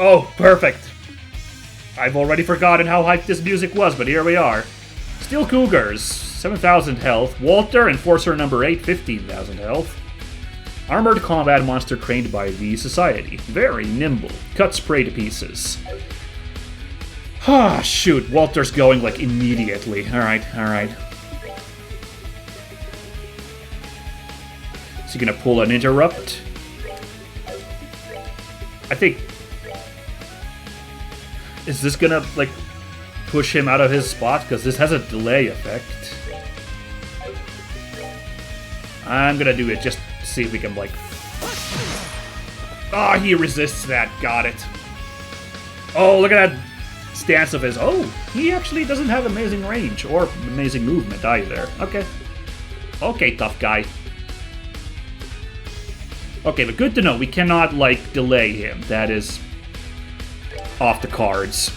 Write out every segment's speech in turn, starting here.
Oh, perfect. I've already forgotten how hyped this music was, but here we are. Steel Cougars, 7,000 health. Walter, Enforcer number 8, 15,000 health. Armored combat monster trained by the Society. Very nimble. Cuts prey to pieces. Ah, shoot. Walter's going, like, immediately. Alright. Is he gonna pull an interrupt? I think... Is this gonna, like, push him out of his spot? Because this has a delay effect. I'm gonna do it just to see if we can, like... Ah, he resists that. Got it. Oh, look at that stance of his. Oh, he actually doesn't have amazing range or amazing movement either. Okay. Okay, tough guy. Okay, but good to know. We cannot, like, delay him. That is off the cards.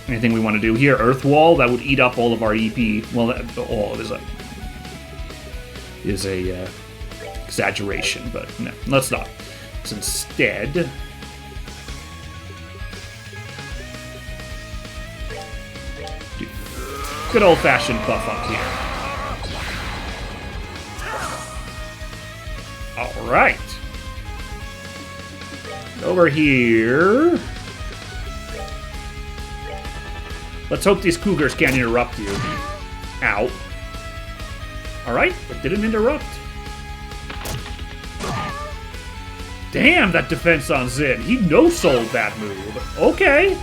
Anything we want to do here? Earth Wall? That would eat up all of our EP. Well, all of it is a exaggeration, but no, let's not. So instead, do good old-fashioned buff up here. All right. Over here. Let's hope these Cougars can't interrupt you. Ow. Alright, it didn't interrupt. Damn, that defense on Zin. He no-sold that move. Okay.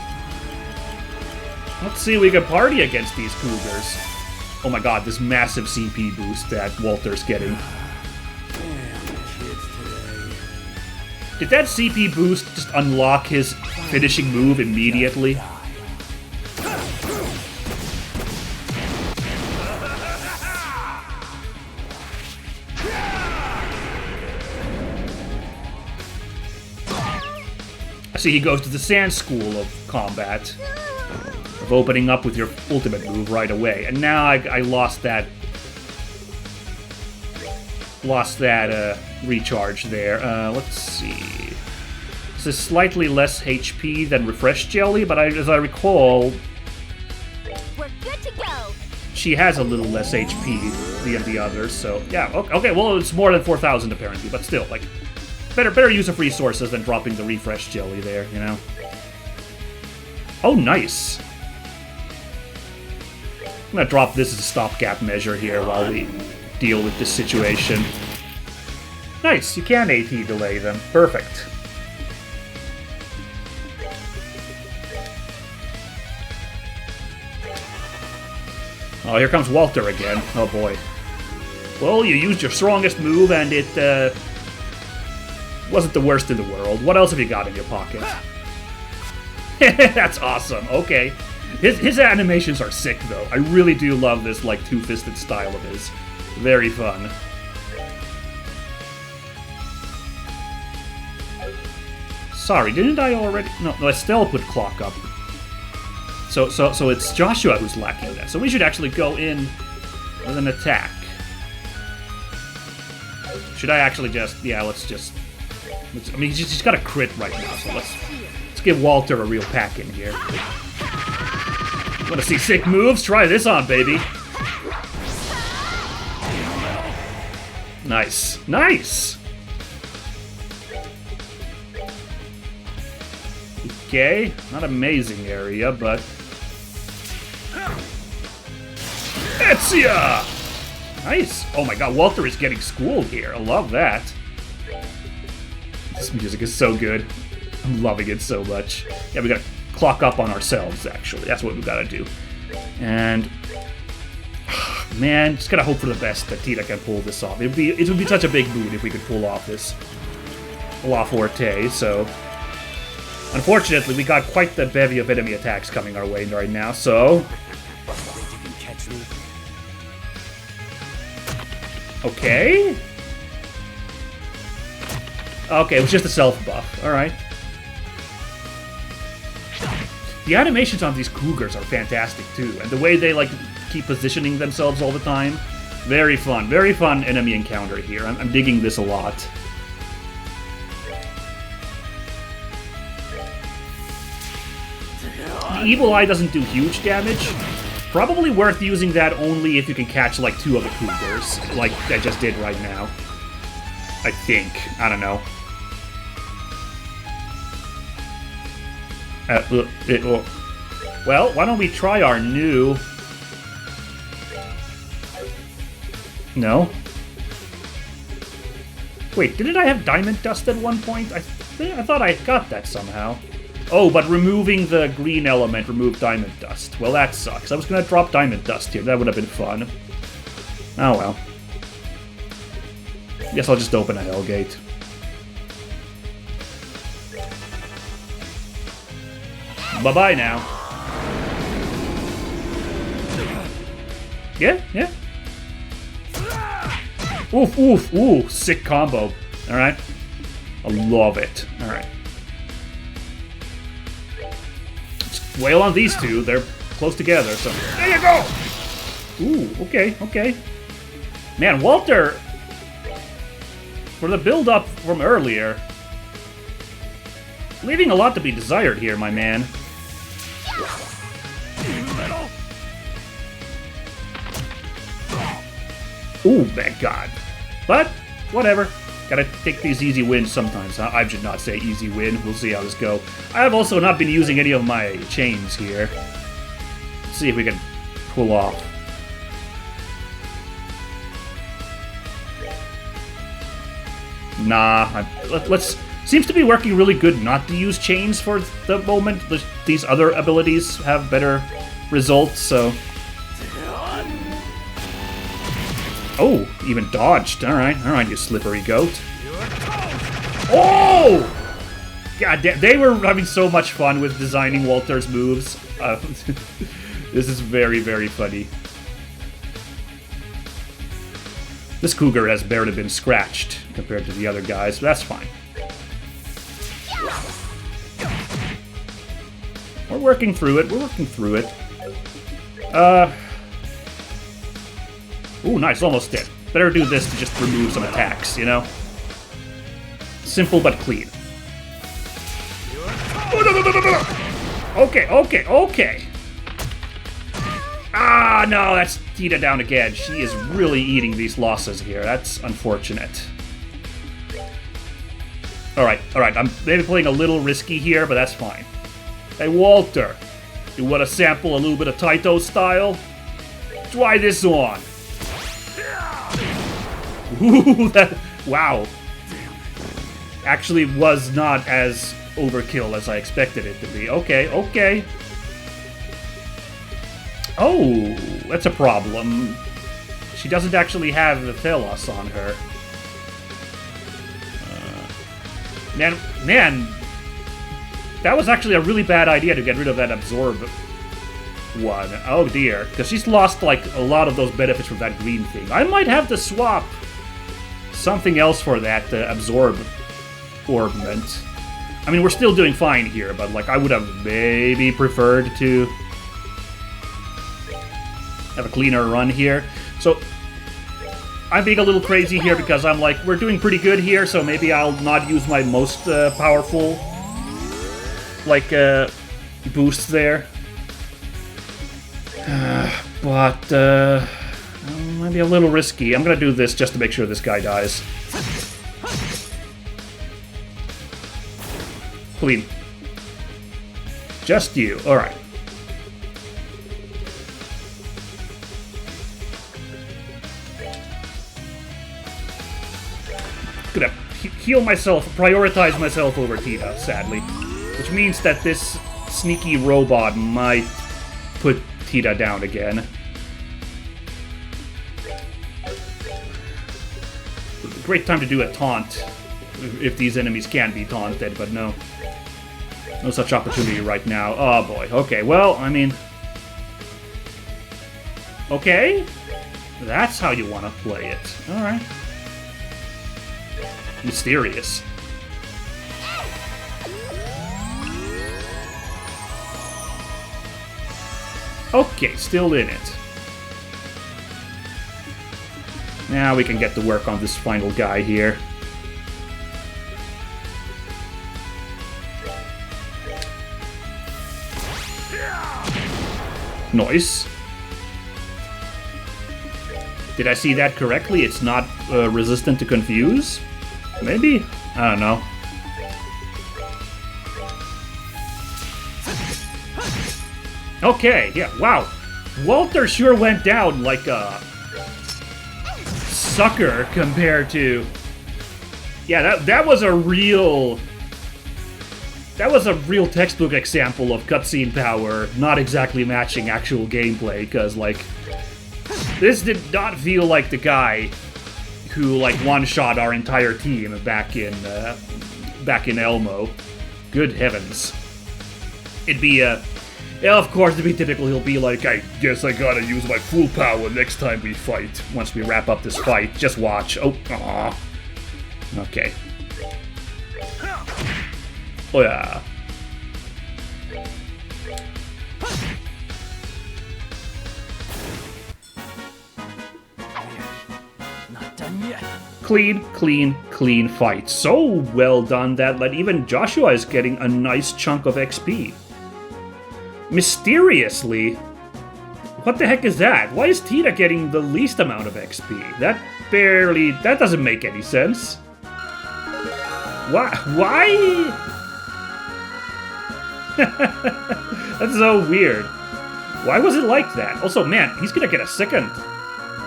Let's see if we can party against these Cougars. Oh my god, this massive CP boost that Walter's getting. Did that CP boost just unlock his finishing move immediately? I see he goes to the Sand School of Combat. Of opening up with your ultimate move right away. And now I lost that... recharge there. Let's see. This is slightly less HP than Refresh Jelly, but as I recall, we're good to go. She has a little less HP than the others, so yeah. Okay, well, it's more than 4,000 apparently, but still, like, better use of resources than dropping the Refresh Jelly there, you know? Oh, nice. I'm gonna drop this as a stopgap measure here while we deal with this situation. Nice, you can AT delay them. Perfect. Oh, here comes Walter again. Oh boy. Well, you used your strongest move and it wasn't the worst in the world. What else have you got in your pocket? That's awesome. Okay. His animations are sick, though. I really do love this, like, two-fisted style of his. Very fun. Sorry, didn't I already... No, Estelle put clock up. So it's Joshua who's lacking that. So we should actually go in with an attack. Should I actually just... Yeah, let's just... I mean, he's got a crit right now, so let's give Walter a real pack in here. Want to see sick moves? Try this on, baby. Nice. Nice! Okay, not amazing area, but... Ezia! Nice! Oh my god, Walter is getting schooled here. I love that. This music is so good. I'm loving it so much. Yeah, we gotta clock up on ourselves, actually. That's what we gotta do. And... Man, just gotta hope for the best that Tina can pull this off. It would be such a big boon if we could pull off this La Forte, so... Unfortunately, we got quite the bevy of enemy attacks coming our way right now, so... Okay? Okay, it was just a self-buff. Alright. The animations on these Cougars are fantastic, too. And the way they, like, keep positioning themselves all the time. Very fun. Very fun enemy encounter here. I'm digging this a lot. The Evil Eye doesn't do huge damage. Probably worth using that only if you can catch, like, 2 of the Cougars, like I just did right now. I think. I don't know. Well, why don't we try our new... No? Wait, didn't I have Diamond Dust at one point? I thought I got that somehow. Oh, but removing the green element removed Diamond Dust. Well, that sucks. I was gonna drop Diamond Dust here. That would have been fun. Oh well. Guess I'll just open a Hellgate. Bye-bye now. Yeah, yeah. Oof, oof, ooh, sick combo. Alright. I love it. Alright. Let's wail on these two. They're close together, so... There you go! Ooh, okay, okay. Man, Walter... For the build-up from earlier... Leaving a lot to be desired here, my man. Ooh, thank God. But, whatever. Gotta take these easy wins sometimes. I should not say easy win. We'll see how this goes. I have also not been using any of my chains here. Let's see if we can pull off. Nah, let's... Seems to be working really good not to use chains for the moment. These other abilities have better results, so... Oh, even dodged. Alright, you slippery goat. Oh! God damn, they were having so much fun with designing Walter's moves. This is very, very funny. This Cougar has barely been scratched compared to the other guys, but that's fine. We're working through it, Ooh, nice, almost dead. Better do this to just remove some attacks, you know? Simple but clean. Okay, okay, okay! Ah, no, that's Tita down again. She is really eating these losses here. That's unfortunate. Alright, I'm maybe playing a little risky here, but that's fine. Hey, Walter, you want to sample a little bit of Taito style? Try this on. Ooh, that... Wow. Actually was not as overkill as I expected it to be. Okay, okay. Oh, that's a problem. She doesn't actually have the Thelos on her. Man, that was actually a really bad idea to get rid of that Absorb one. Oh dear, because she's lost like a lot of those benefits from that green thing. I might have to swap something else for that Absorb ornament. I mean, we're still doing fine here, but like I would have maybe preferred to have a cleaner run here. So I'm being a little crazy here because I'm like, we're doing pretty good here, so maybe I'll not use my most powerful like boosts there. But might be a little risky. I'm gonna do this just to make sure this guy dies. Clean. Just you. Alright. Gonna heal myself, prioritize myself over Tita, sadly. Which means that this sneaky robot might put Tita down again. Great time to do a taunt, if these enemies can be taunted, but no. No such opportunity right now. Oh boy, okay, well, I mean... Okay? That's how you want to play it. Alright. Mysterious. Okay, still in it. Now we can get to work on this final guy here. Nice. Did I see that correctly? It's not resistant to confuse? Maybe? I don't know. Okay, yeah, wow. Walter sure went down like a sucker compared to... Yeah, that was a real... That was a real textbook example of cutscene power not exactly matching actual gameplay, because, like, this did not feel like the guy who, like, one-shot our entire team back in Elmo. Good heavens. It'd be, yeah, of course, to be typical, he'll be like, I guess I gotta use my full power next time we fight, once we wrap up this fight. Just watch. Oh, aw. Okay. Oh, yeah. Not done yet. Clean, clean, clean fight. So well done that even Joshua is getting a nice chunk of XP. Mysteriously, what the heck is that? Why is Tina getting the least amount of XP? That doesn't make any sense. Why? That's so weird. Why was it like that? Also, man, he's gonna get a second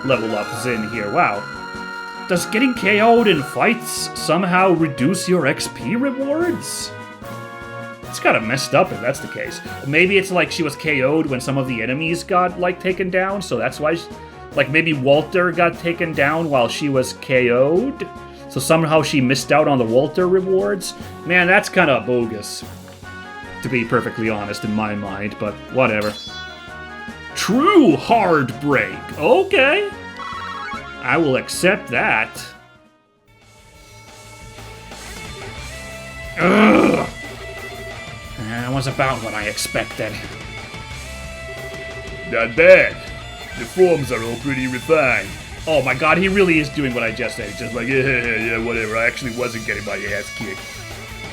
level up Zin here. Wow. Does getting KO'd in fights somehow reduce your XP rewards? It's kinda messed up if that's the case. Maybe it's like she was KO'd when some of the enemies got, like, taken down, so that's why... Like, maybe Walter got taken down while she was KO'd? So somehow she missed out on the Walter rewards? Man, that's kinda bogus. To be perfectly honest, in my mind, but whatever. True hard break. Okay. I will accept that. Ugh. That was about what I expected. Not bad. The forms are all pretty refined. Oh my god, he really is doing what I just said. Just like, yeah, whatever. I actually wasn't getting my ass kicked.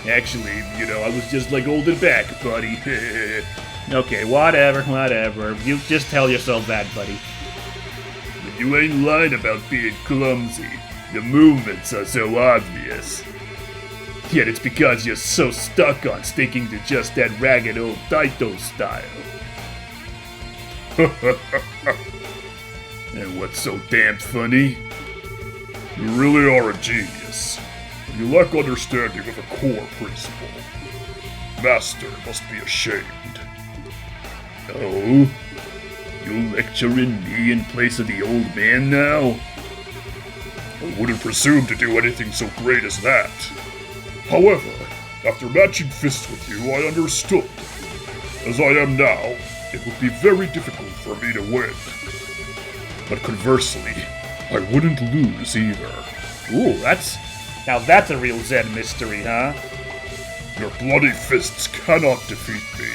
Actually, you know, I was just like holding back, buddy. Okay, whatever. You just tell yourself that, buddy. But you ain't lying about being clumsy. The movements are so obvious. Yet it's because you're so stuck on sticking to just that ragged old Taito style. And what's so damn funny? You really are a genius. You lack understanding of a core principle. Master must be ashamed. Oh? You lecturing me in place of the old man now? I wouldn't presume to do anything so great as that. However, after matching fists with you, I understood. As I am now, it would be very difficult for me to win. But conversely, I wouldn't lose either. Ooh, now that's a real Zen mystery, huh? Your bloody fists cannot defeat me.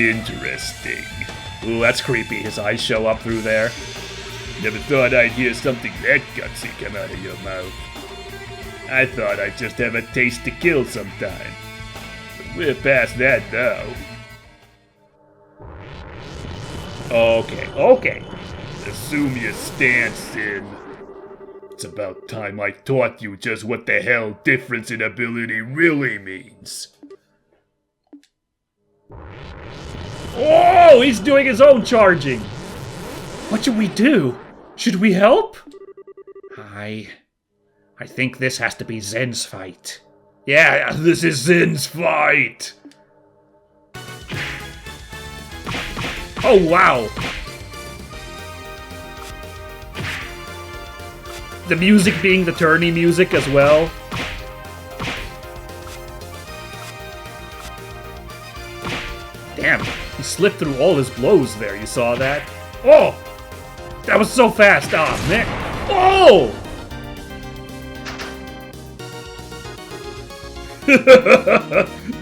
Interesting. Ooh, that's creepy. His eyes show up through there. Never thought I'd hear something that gutsy come out of your mouth. I thought I'd just have a taste to kill sometime. But we're past that now. Okay. Assume your stance in. It's about time I taught you just what the hell difference in ability really means. Oh, he's doing his own charging. What should we do? Should we help? I think this has to be Zen's fight. Yeah, this is Zen's fight. Oh, wow. The music being the tourney music as well. Damn, he slipped through all his blows there, you saw that? Oh! That was so fast! Oh, man! Oh!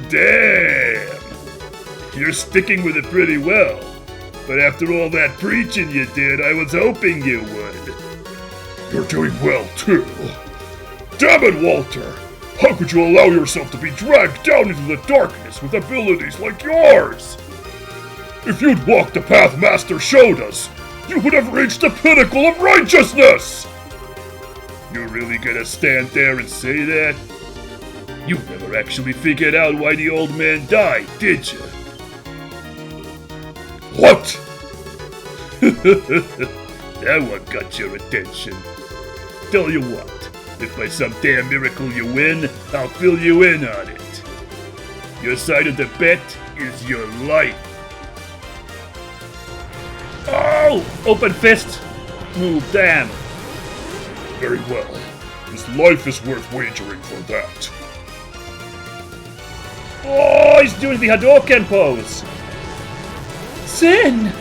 Damn! You're sticking with it pretty well. But after all that preaching you did, I was hoping you would. You're doing well, too. Damn it, Walter! How could you allow yourself to be dragged down into the darkness with abilities like yours? If you'd walked the path Master showed us, you would have reached the pinnacle of righteousness! You really gonna stand there and say that? You never actually figured out why the old man died, did you? What? That one got your attention. Tell you what, if by some damn miracle you win, I'll fill you in on it. Your side of the bet is your life. Oh! Open fist! Move, damn. Very well. His life is worth wagering for that. Oh, he's doing the Hadouken pose! Sin!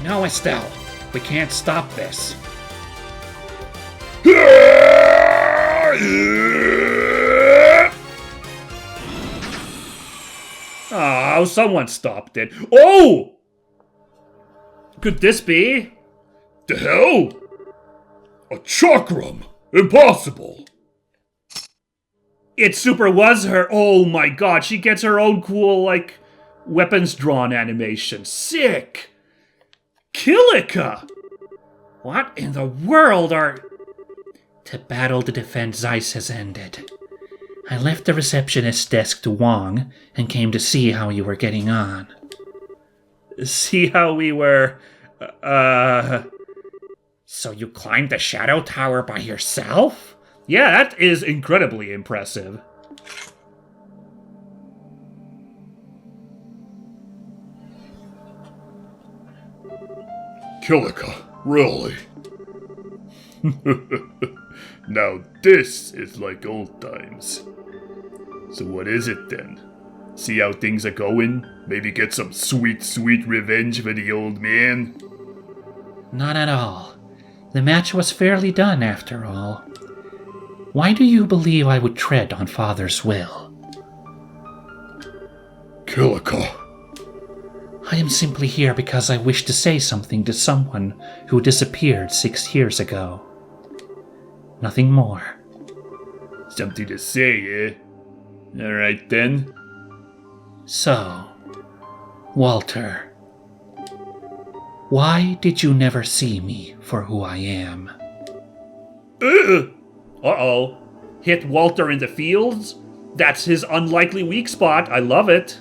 No, Estelle. We can't stop this. Oh, someone stopped it. Oh! Could this be? The hell? A chakram! Impossible! It super was her. Oh my god, she gets her own cool, like, weapons drawn animation. Sick! Kilika! What in the world are... The battle to defend Zeiss has ended. I left the receptionist's desk to Wong and came to see how you were getting on. See how we were... So you climbed the Shadow Tower by yourself? Yeah, that is incredibly impressive. Kilika, really? Now this is like old times. So what is it then? See how things are going? Maybe get some sweet, sweet revenge for the old man? Not at all. The match was fairly done, after all. Why do you believe I would tread on Father's will? Kilika. I am simply here because I wish to say something to someone who disappeared 6 years ago. Nothing more. Something to say, eh? Alright then. So, Walter, why did you never see me for who I am? Uh-oh. Hit Walter in the fields? That's his unlikely weak spot. I love it.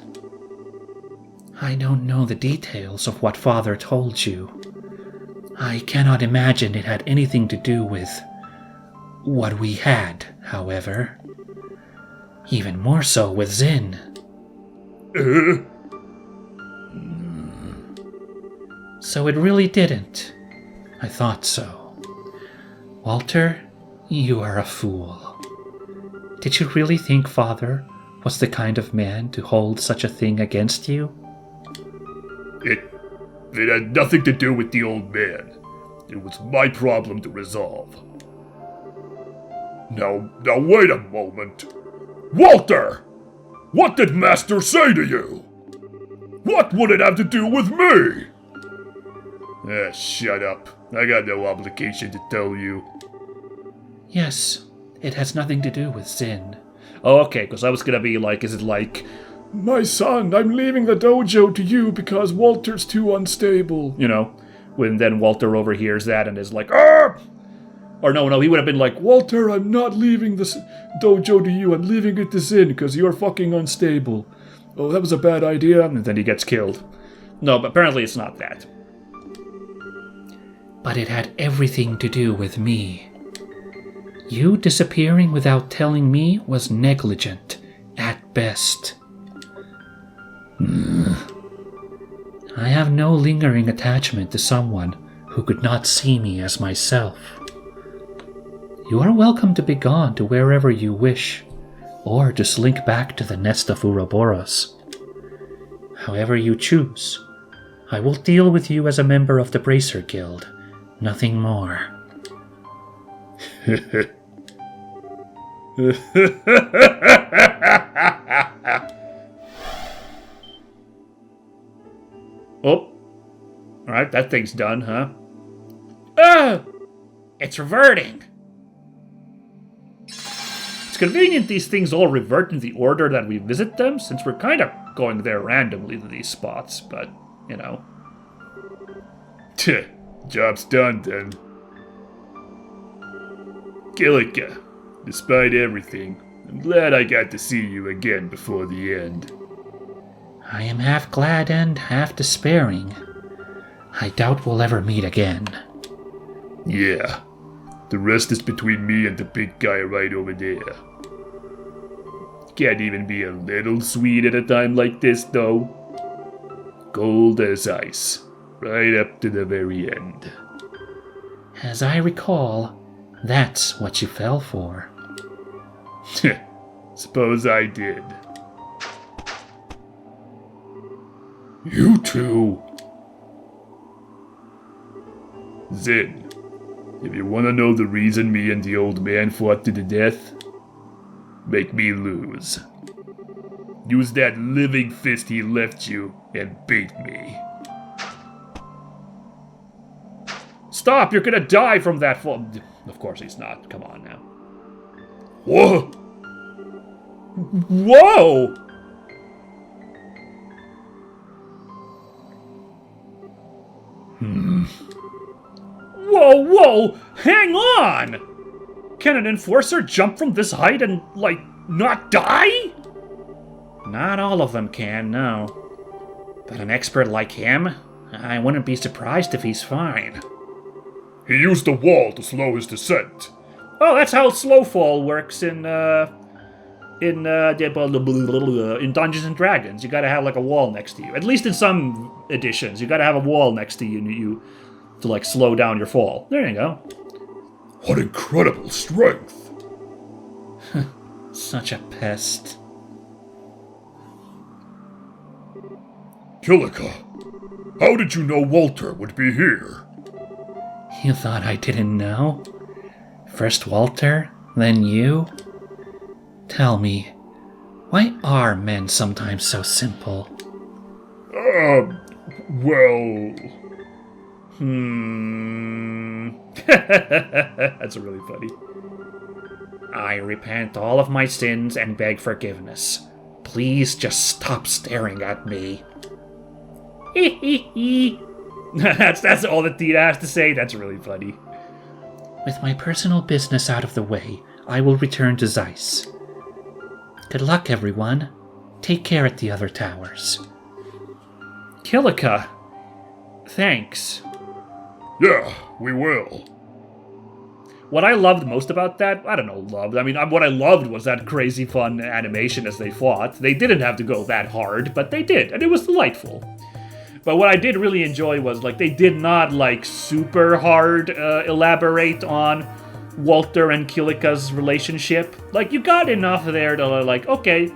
I don't know the details of what Father told you. I cannot imagine it had anything to do with what we had, however. Even more so with Zin. So it really didn't. I thought so. Walter, you are a fool. Did you really think Father was the kind of man to hold such a thing against you? It had nothing to do with the old man. It was my problem to resolve. Now wait a moment. Walter! What did Master say to you? What would it have to do with me? Shut up. I got no obligation to tell you. Yes, it has nothing to do with Zin. Oh, okay, because I was gonna be like, is it like, My son, I'm leaving the dojo to you because Walter's too unstable. you know, when then Walter overhears that and is like, ah! Or no, he would have been like, Walter, I'm not leaving this dojo to you. I'm leaving it to Zin because you're fucking unstable. Oh, that was a bad idea. and then he gets killed. No, but apparently it's not that. But it had everything to do with me. You disappearing without telling me was negligent, at best. I have no lingering attachment to someone who could not see me as myself. You are welcome to be gone to wherever you wish, or to slink back to the nest of Ouroboros. However you choose, I will deal with you as a member of the Bracer Guild, nothing more. Oh. Alright, that thing's done, huh? Ah! It's reverting! It's It's convenient these things all revert in the order that we visit them, since we're kind of going there randomly to these spots, but, you know. Job's done then. Kilika, despite everything, I'm glad I got to see you again before the end. I am half glad and half despairing. I doubt we'll ever meet again. Yeah, the rest is between me and the big guy right over there. Can't even be a little sweet at a time like this, though. Cold as ice, right up to the very end. As I recall, that's what you fell for. Suppose I did. You two! Zin, if you want to know the reason me and the old man fought to the death, make me lose. Use that living fist he left you and beat me. Stop! You're gonna die from that fall. Of course he's not. Come on now. Whoa! Whoa! Whoa, whoa! Hang on! Can an enforcer jump from this height and, like, not die? Not all of them can, no. But an expert like him, I wouldn't be surprised if he's fine. He used the wall to slow his descent. Oh, that's how slow fall works in Dungeons and Dragons. You gotta have like a wall next to you. At least in some editions, you gotta have a wall next to you to like slow down your fall. There you go. What incredible strength! Such a pest. Kilika, how did you know Walter would be here? You thought I didn't know? First Walter, then you? Tell me, why are men sometimes so simple? Well... That's really funny. I repent all of my sins and beg forgiveness. Please just stop staring at me. That's all that Tina has to say. That's really funny. With my personal business out of the way, I will return to Zeiss. Good luck, everyone. Take care at the other towers. Kilika, thanks. Yeah, we will. What I loved most about that, I don't know, loved. I mean, what I loved was that crazy fun animation as they fought. They didn't have to go that hard, but they did, and it was delightful. But what I did really enjoy was, like, they did not, like, super hard elaborate on Walter and Kilika's relationship. Like, you got enough there to, like, okay,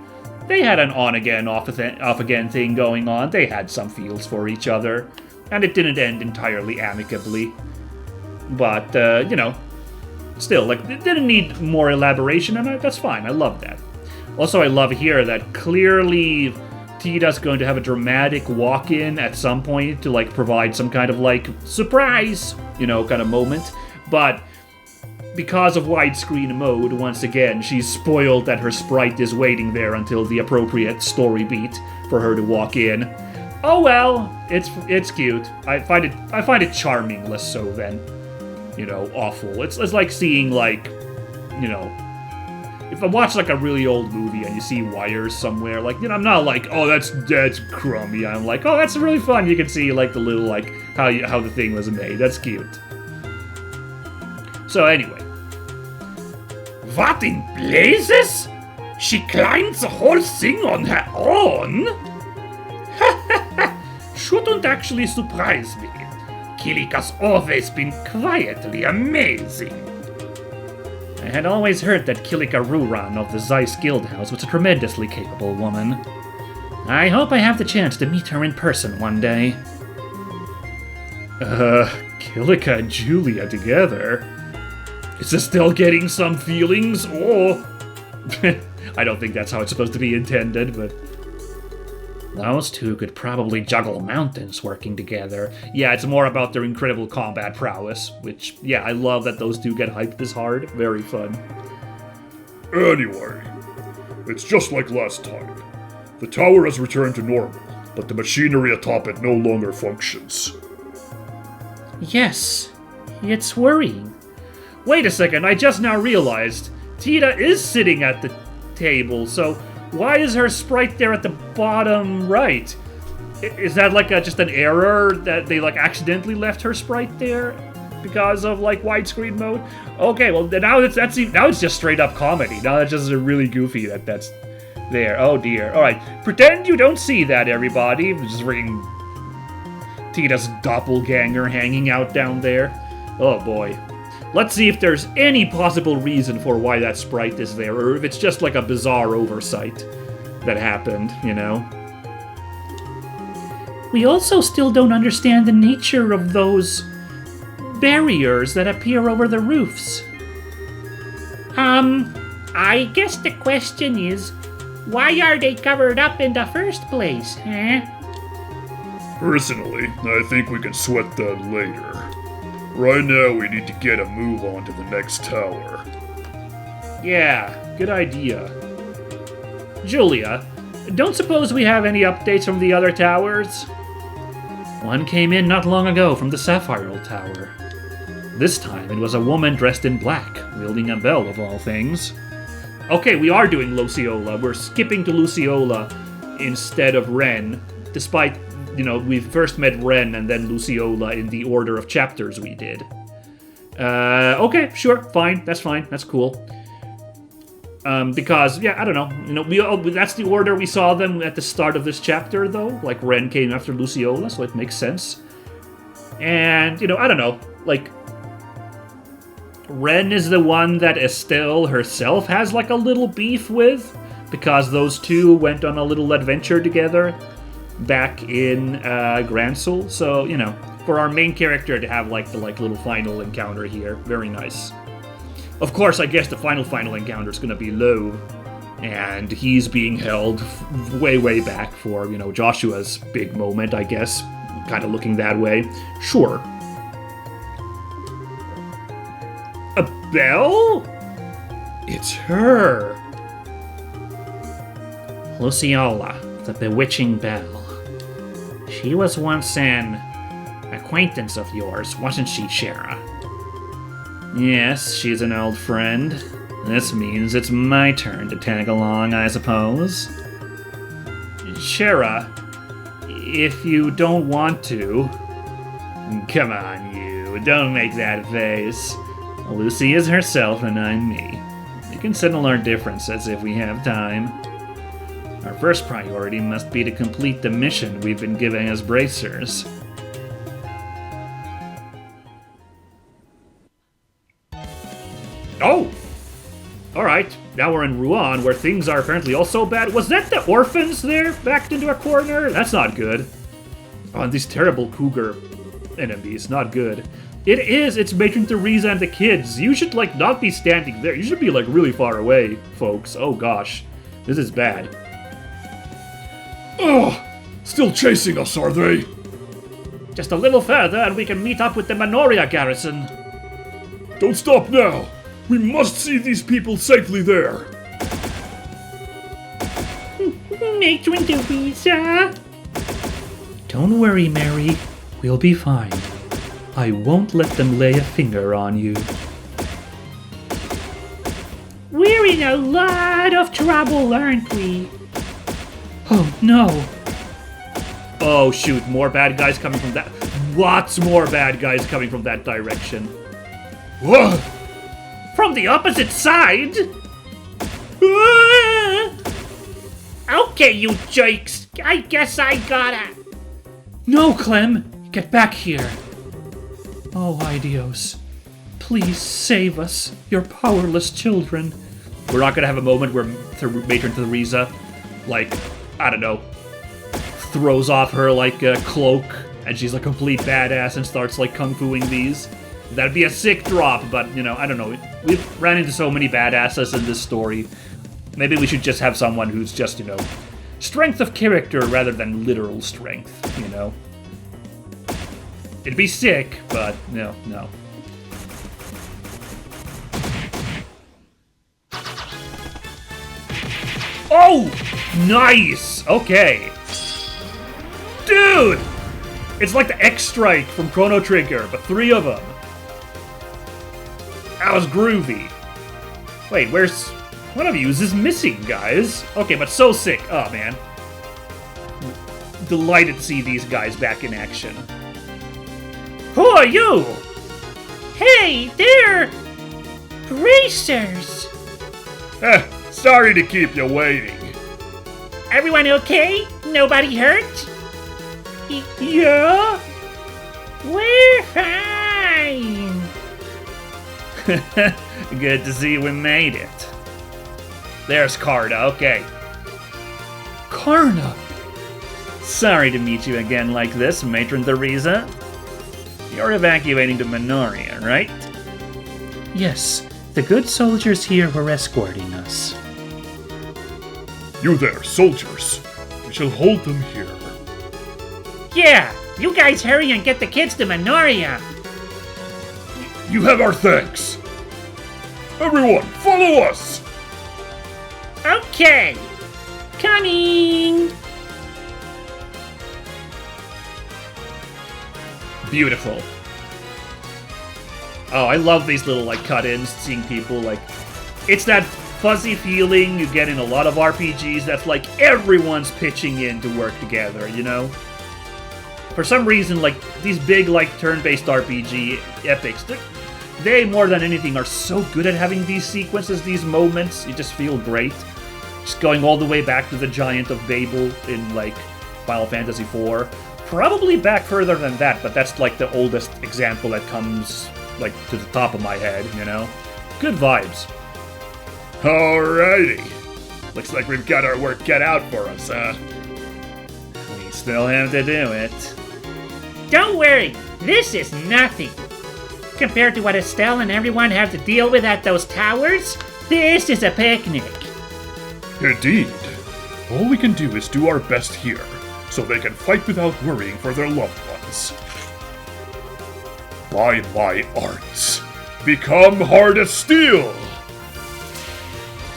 they had an on-again, off-again thing going on. They had some feels for each other, and it didn't end entirely amicably. But, you know, still, like, it didn't need more elaboration, and that's fine. I love that. Also, I love here that clearly Tita's going to have a dramatic walk-in at some point to, like, provide some kind of, like, surprise, you know, kind of moment. But because of widescreen mode, once again, she's spoiled that her sprite is waiting there until the appropriate story beat for her to walk in. Oh well, it's cute. I find it charming, less so than, you know, awful. It's like seeing, like, you know, if I watch like a really old movie and you see wires somewhere, like, you know, I'm not like, oh, that's crummy. I'm like, oh, that's really fun. You can see like the little, like, how the thing was made. That's cute. So anyway, what in blazes? She climbed the whole thing on her own? Shouldn't actually surprise me. Kilika's always been quietly amazing. I had always heard that Kilika Ruran of the Zeiss Guildhouse was a tremendously capable woman. I hope I have the chance to meet her in person one day. Kilika and Julia together? Is this still getting some feelings? Oh! I don't think that's how it's supposed to be intended, but those two could probably juggle mountains working together. Yeah, it's more about their incredible combat prowess, which, yeah, I love that those two get hyped this hard. Very fun. Anyway, it's just like last time. The tower has returned to normal, but the machinery atop it no longer functions. Yes, it's worrying. Wait a second, I just now realized Tita is sitting at the table, so why is her sprite there at the bottom right? Is that like just an error that they like accidentally left her sprite there because of like widescreen mode? Okay, well now it's just straight up comedy. Now it's just really goofy that's there. Oh dear. All right, pretend you don't see that, everybody. Just ring Tita's doppelganger hanging out down there. Oh boy. Let's see if there's any possible reason for why that sprite is there, or if it's just like a bizarre oversight that happened, you know? We also still don't understand the nature of those barriers that appear over the roofs. I guess the question is, why are they covered up in the first place, huh? Personally, I think we can sweat that later. Right now, we need to get a move on to the next tower. Yeah, good idea. Julia, don't suppose we have any updates from the other towers? One came in not long ago from the Sapphire Tower. This time it was a woman dressed in black, wielding a bell of all things. Okay, we are doing Luciola. We're skipping to Luciola instead of Ren, despite, you know, we first met Ren and then Luciola in the order of chapters we did. Okay, sure, fine, that's cool. Because, yeah, I don't know, you know, that's the order we saw them at the start of this chapter, though. Like, Ren came after Luciola, so it makes sense. And, you know, I don't know, like, Ren is the one that Estelle herself has, like, a little beef with, because those two went on a little adventure together back in Gransel. So, you know, for our main character to have, like, the, like, little final encounter here, very nice. Of course, I guess the final encounter is going to be Loeb, and he's being held way back for, you know, Joshua's big moment, I guess, kind of looking that way. Sure. A bell? It's her. Luciola, the bewitching bell. She was once an acquaintance of yours, wasn't she, Shara? Yes, she's an old friend. This means it's my turn to tag along, I suppose. Shara, if you don't want to... Come on, you. Don't make that face. Lucy is herself and I'm me. We can settle our differences if we have time. Our first priority must be to complete the mission we've been given as bracers. Oh! Alright, now we're in Rouen, where things are apparently also bad. Was that the orphans there, backed into a corner? That's not good. Oh, and these terrible cougar enemies, not good. It is, it's Matron Theresa and the kids. You should, like, not be standing there. You should be, like, really far away, folks. Oh, gosh. This is bad. Ugh! Still chasing us, are they? Just a little further and we can meet up with the Minoria garrison. Don't stop now! We must see these people safely there! Matron Theresa! Don't worry, Mary. We'll be fine. I won't let them lay a finger on you. We're in a lot of trouble, aren't we? Oh, no. Oh, shoot. More bad guys coming from that... Lots more bad guys coming from that direction. What? From the opposite side? Okay, you jerks. I guess I gotta... No, Clem. Get back here. Oh, Idios. Please save us, your powerless children. We're not gonna have a moment where Matron Theresa, like, I don't know, throws off her, like, cloak, and she's a complete badass and starts, like, kung-fuing these. That'd be a sick drop, but, you know, I don't know. We've ran into so many badasses in this story. Maybe we should just have someone who's just, you know, strength of character rather than literal strength, you know? It'd be sick, but no. Oh! Nice! Okay. Dude! It's like the X-Strike from Chrono Trigger, but 3 of them. That was groovy. Wait, where's... One of you is missing, guys. Okay, but so sick. Oh, man. Delighted to see these guys back in action. Who are you? Hey, they're racers. Sorry to keep you waiting. Everyone okay? Nobody hurt? Yeah? We're fine. Good to see we made it. There's Karna, okay. Karna! Sorry to meet you again like this, Matron Theresa. You're evacuating to Minoria, right? Yes, the good soldiers here were escorting us. You there, soldiers. We shall hold them here. Yeah, you guys hurry and get the kids to Minoria. You have our thanks. Everyone, follow us! Okay. Coming. Beautiful. Oh, I love these little, like, cut-ins, seeing people, like... It's that fuzzy feeling you get in a lot of RPGs that's like everyone's pitching in to work together, you know? For some reason, like, these big, like, turn-based RPG epics, they, more than anything, are so good at having these sequences, these moments. You just feel great. Just going all the way back to the Giant of Babel in, like, Final Fantasy IV. Probably back further than that, but that's, like, the oldest example that comes, like, to the top of my head, you know? Good vibes. Alrighty. Looks like we've got our work cut out for us, huh? We still have to do it. Don't worry, this is nothing. Compared to what Estelle and everyone have to deal with at those towers, this is a picnic. Indeed. All we can do is do our best here, so they can fight without worrying for their loved ones. By my arts, become hard as steel!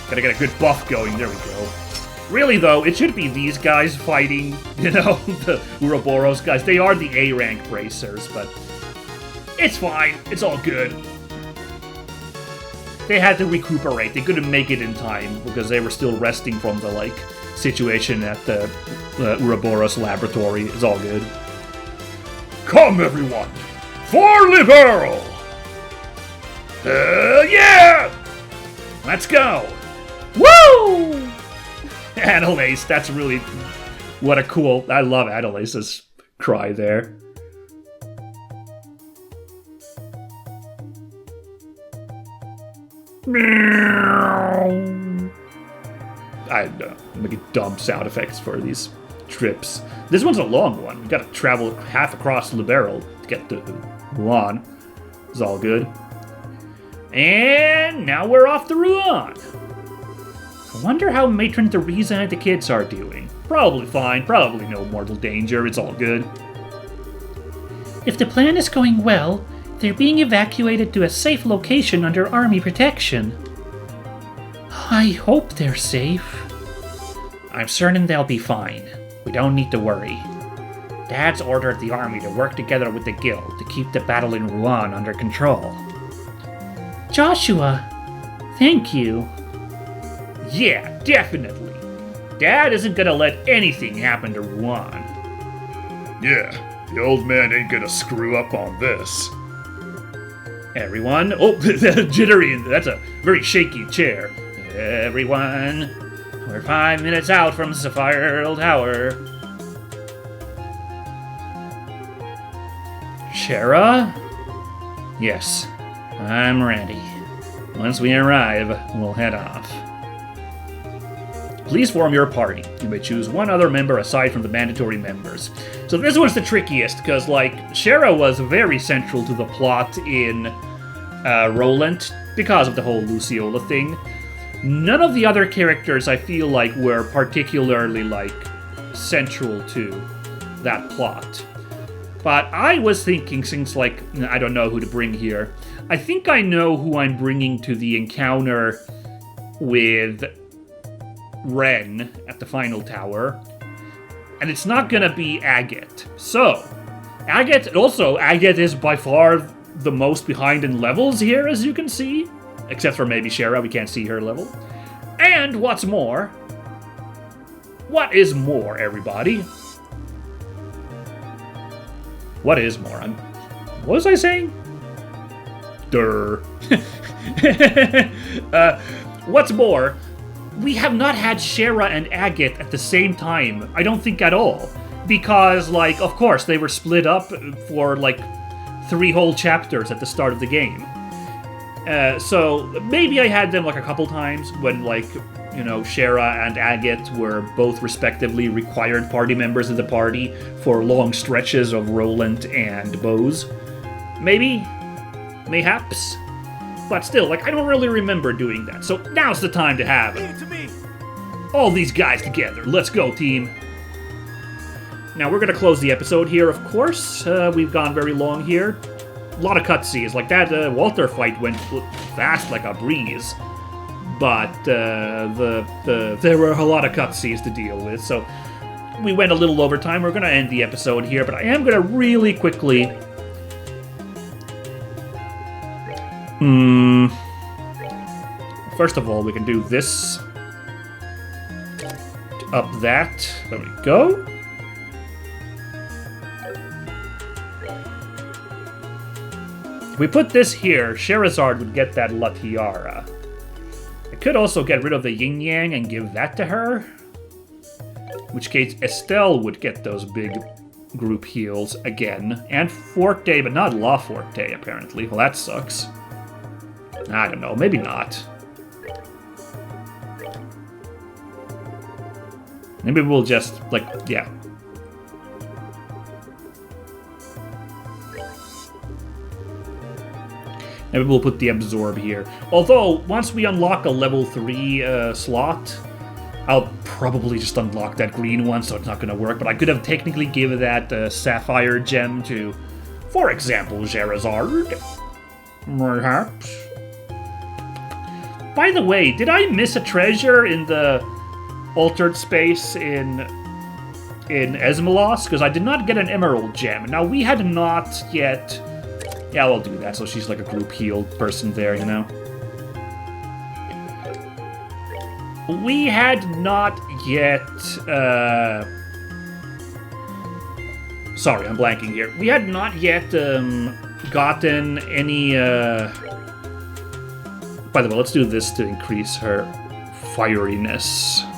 Gotta get a good buff going, there we go. Really though, it should be these guys fighting, you know, the Ouroboros guys. They are the A-rank bracers, but it's fine, it's all good. They had to recuperate, they couldn't make it in time because they were still resting from the, like, situation at the Ouroboros laboratory. It's all good. Come everyone, for Liberal! Yeah! Let's go! Woo! Adelaise, that's really... What a cool... I love Adelaise's cry there. I'm making dumb sound effects for these trips. This one's a long one. We gotta travel half across Liberal to get to Rouen. It's all good. And now we're off to Rouen. I wonder how Matron Theresa and the kids are doing. Probably fine, probably no mortal danger, it's all good. If the plan is going well, they're being evacuated to a safe location under army protection. I hope they're safe. I'm certain they'll be fine. We don't need to worry. Dad's ordered the army to work together with the guild to keep the battle in Rouen under control. Joshua, thank you. Yeah, definitely. Dad isn't gonna let anything happen to Rouen. Yeah, the old man ain't gonna screw up on this. Everyone, oh, jittery, that's a very shaky chair. Everyone, we're 5 minutes out from Sapphire Tower. Shara? Yes, I'm ready. Once we arrive, we'll head off. Please form your party. You may choose one other member aside from the mandatory members. So this one's the trickiest, because, like, Shara was very central to the plot in Roland, because of the whole Luciola thing. None of the other characters, I feel like, were particularly, like, central to that plot. But I was thinking, since, like, I don't know who to bring here, I think I know who I'm bringing to the encounter with Ren at the final tower. And it's not gonna be Agate. So, Agate is by far the most behind in levels here, as you can see. Except for maybe Shara, we can't see her level. And what's more... What is more, everybody? What is more? What was I saying? Durr. What's more, we have not had Shara and Agate at the same time, I don't think at all. Because, like, of course, they were split up for, like, 3 whole chapters at the start of the game. So, maybe I had them, like, a couple times when, like, you know, Shara and Agate were both respectively required party members of the party for long stretches of Roland and Bose. Maybe. Mayhaps. But still, like, I don't really remember doing that. So now's the time to have all these guys together. Let's go, team. Now, we're going to close the episode here, of course. We've gone very long here. A lot of cutscenes. Like, that Walter fight went fast like a breeze. But there were a lot of cutscenes to deal with, so we went a little over time. We're going to end the episode here, but I am going to really quickly... First of all, we can do this. Up that. There we go. If we put this here, Sherazard would get that La Tiara. I could also get rid of the Yin Yang and give that to her. In which case, Estelle would get those big group heals again. And Forte, but not La Forte, apparently. Well, that sucks. I don't know, maybe not. Maybe we'll just, like, yeah. Maybe we'll put the Absorb here. Although, once we unlock a level 3 slot, I'll probably just unlock that green one, so it's not going to work. But I could have technically given that Sapphire gem to, for example, Sherazard. Perhaps. By the way, did I miss a treasure in the altered space in Esmelos? Because I did not get an Emerald gem. Now, we had not yet... Yeah, we'll do that, so she's like a group healed person there, you know? We had not yet, sorry, I'm blanking here. We had not yet, gotten any, By the way, let's do this to increase her fieriness.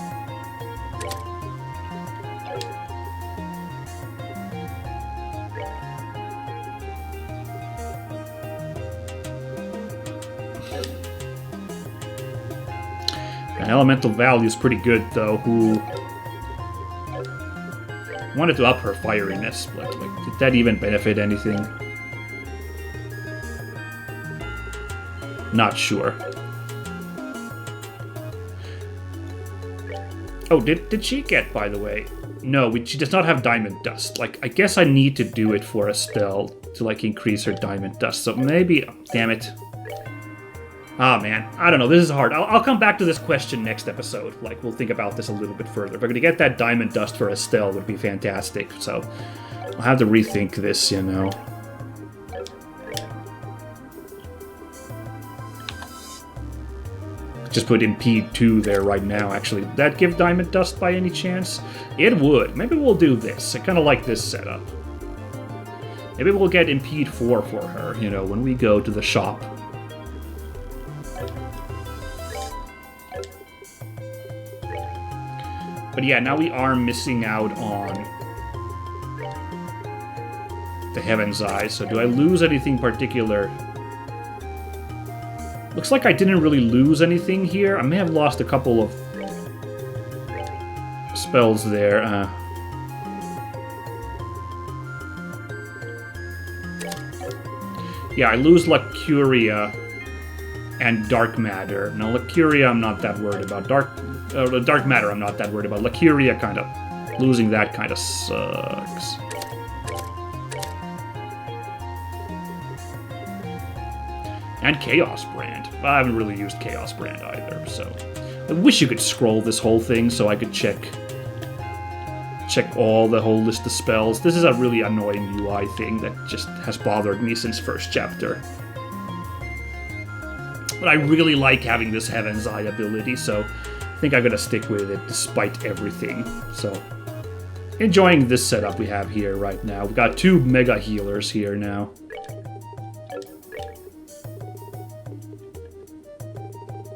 Elemental value is pretty good, though. Who wanted to up her fieriness, but like, did that even benefit anything? Not sure. Oh, did she get, by the way? No, she does not have Diamond Dust. Like, I guess I need to do it for Estelle to, like, increase her Diamond Dust. So maybe... Oh, damn it. Ah, man. I don't know. This is hard. I'll come back to this question next episode. Like, we'll think about this a little bit further. If we're going to get that Diamond Dust for Estelle, would be fantastic. So, I'll have to rethink this, you know. Just put Impede 2 there right now, actually. Would that give Diamond Dust by any chance? It would. Maybe we'll do this. I kind of like this setup. Maybe we'll get Impede 4 for her, you know, when we go to the shop. But yeah, now we are missing out on the Heaven's Eye. So do I lose anything particular? Looks like I didn't really lose anything here. I may have lost a couple of spells there. Yeah, I lose Lacuria and Dark Matter. Now, Lacuria I'm not that worried about. Dark Matter I'm not that worried about. Lacuria kind of... Losing that kind of sucks. And Chaos Brand. I haven't really used Chaos Brand either, so... I wish you could scroll this whole thing so I could check the whole list of spells. This is a really annoying UI thing that just has bothered me since first chapter. But I really like having this Heaven's Eye ability, so I think I'm gonna stick with it despite everything. So, enjoying this setup we have here right now. We've got 2 Mega Healers here now.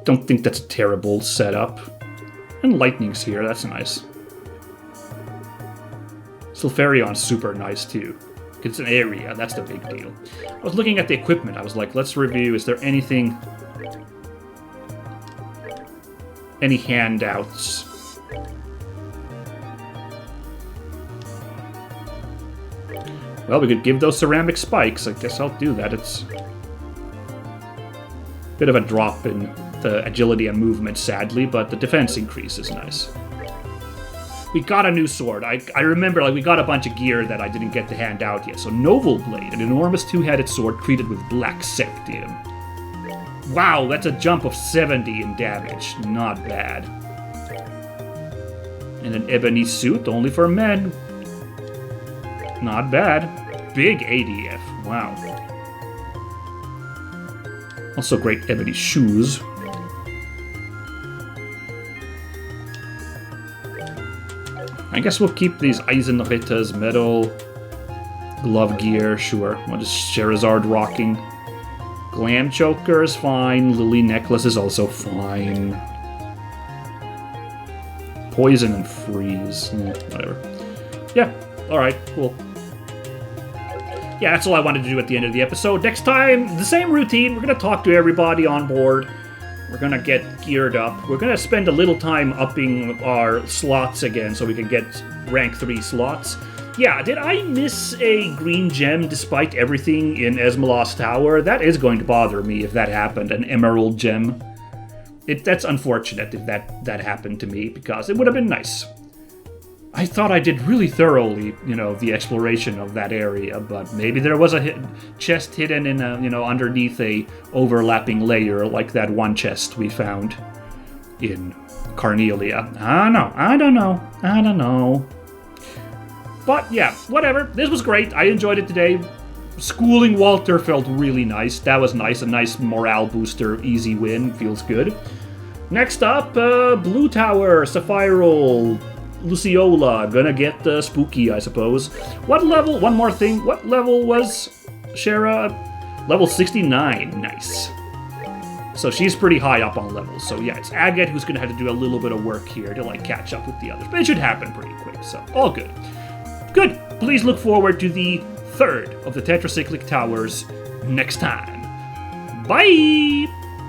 Don't think that's a terrible setup. And Lightning's here, that's nice. Sylpharion's super nice too. It's an area, that's the big deal. I was looking at the equipment, I was like, let's review, is there anything... any handouts? Well, we could give those ceramic spikes, I guess I'll do that. It's a bit of a drop in the agility and movement, sadly, but the defense increase is nice. We got a new sword. I remember, like, we got a bunch of gear that I didn't get to hand out yet. So Novel Blade, an enormous 2-headed sword treated with black septium. Wow, that's a jump of 70 in damage. Not bad. And an ebony suit, only for men. Not bad. Big ADF. Wow. Also great ebony shoes. I guess we'll keep these Eisenritter's metal glove gear, sure. What is Sherazard rocking? Glam choker is fine. Lily necklace is also fine. Poison and freeze. Whatever. Yeah, alright, cool. Yeah, that's all I wanted to do at the end of the episode. Next time, the same routine. We're going to talk to everybody on board. We're going to get geared up. We're going to spend a little time upping our slots again so we can get rank 3 slots. Yeah, did I miss a green gem despite everything in Esmelos Tower? That is going to bother me if that happened, an emerald gem. That's unfortunate if that happened to me, because it would have been nice. I thought I did really thoroughly, the exploration of that area, but maybe there was a chest hidden in underneath a overlapping layer like that one chest we found in Carnelia. I don't know. But yeah, whatever. This was great. I enjoyed it today. Schooling Walter felt really nice. That was nice. A nice morale booster. Easy win. Feels good. Next up, Blue Tower, Sapphirol, Luciola. Gonna get spooky, I suppose. What level? One more thing. What level was Shara? Level 69. Nice. So she's pretty high up on levels. So yeah, it's Agate who's gonna have to do a little bit of work here to catch up with the others. But it should happen pretty quick. So all good. Good. Please look forward to the 3rd of the Tetracyclic Towers next time. Bye!